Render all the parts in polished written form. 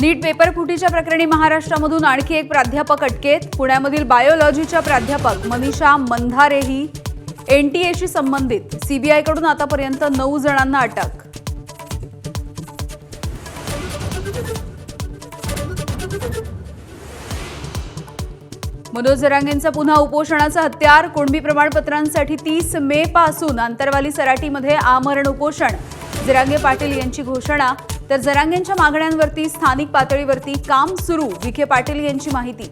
नीट paper फुटीच्या प्रकरणी महाराष्ट्रामधून आणखी एक प्राध्यापक अटकेत। पुण्यामधील बायोलॉजीच्या प्राध्यापक मनीषा मंधारेही एनटीएशी संबंधित। सीबीआयकडून आतापर्यंत 9 जणांना अटक। मनोज जरांगेंचा पुन्हा उपोषणाचा हत्यार। कुणबी प्रमाणपत्रांसाठी 30 मे पासून आंतरवाली सराटीमध्ये आमरण उपोषण। जरांगे पाटील यांची घोषणा। तर जरांगेंच्या मागण्यांवरती स्थानिक पातळीवरती काम सुरू। विखे पाटील यांची माहिती।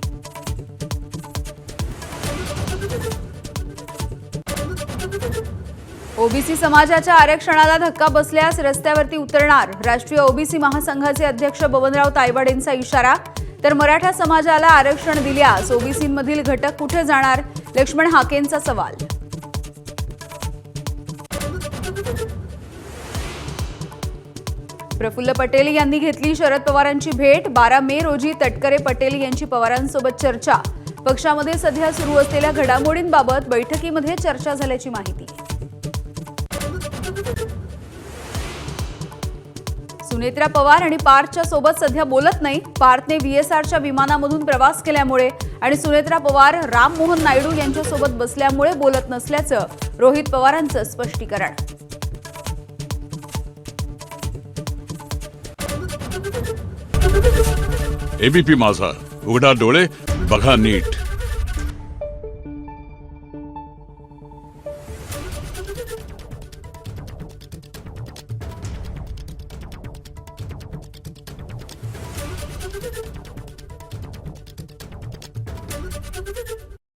ओबीसी समाजाच्या आरक्षणाला धक्का बसल्यास रस्त्यावरती उतरणार। राष्ट्रीय ओबीसी महासंघाचे अध्यक्ष बबनराव तायवाडेंचा इशारा। तर मराठा समाजाला आरक्षण दिल्यास ओबीसीमधील घटक कुठे जाणार? लक्ष्मण हाकेंचा सवाल। प्रफुल्ल पटेल यांनी घेतली शरद पवारांची भेट। 12 मे रोजी तटकरे पटेल यांची पवारांसोबत चर्चा। पक्षामध्ये सध्या सुरू असलेल्या घडामोडींबाबत बैठकीमध्ये चर्चा झाल्याची माहिती। सुनेत्रा पवार आणि पार्थच्या सोबत सध्या बोलत नाही। पार्थने व्हीएसआरच्या विमानामधून प्रवास केल्यामुळे आणि सुनेत्रा पवार राम मोहन नायडू यांच्यासोबत बसल्यामुळे बोलत नसल्याचं रोहित पवारांचं स्पष्टीकरण। एबीपी माझा, उघडा डोळे बघा नीट।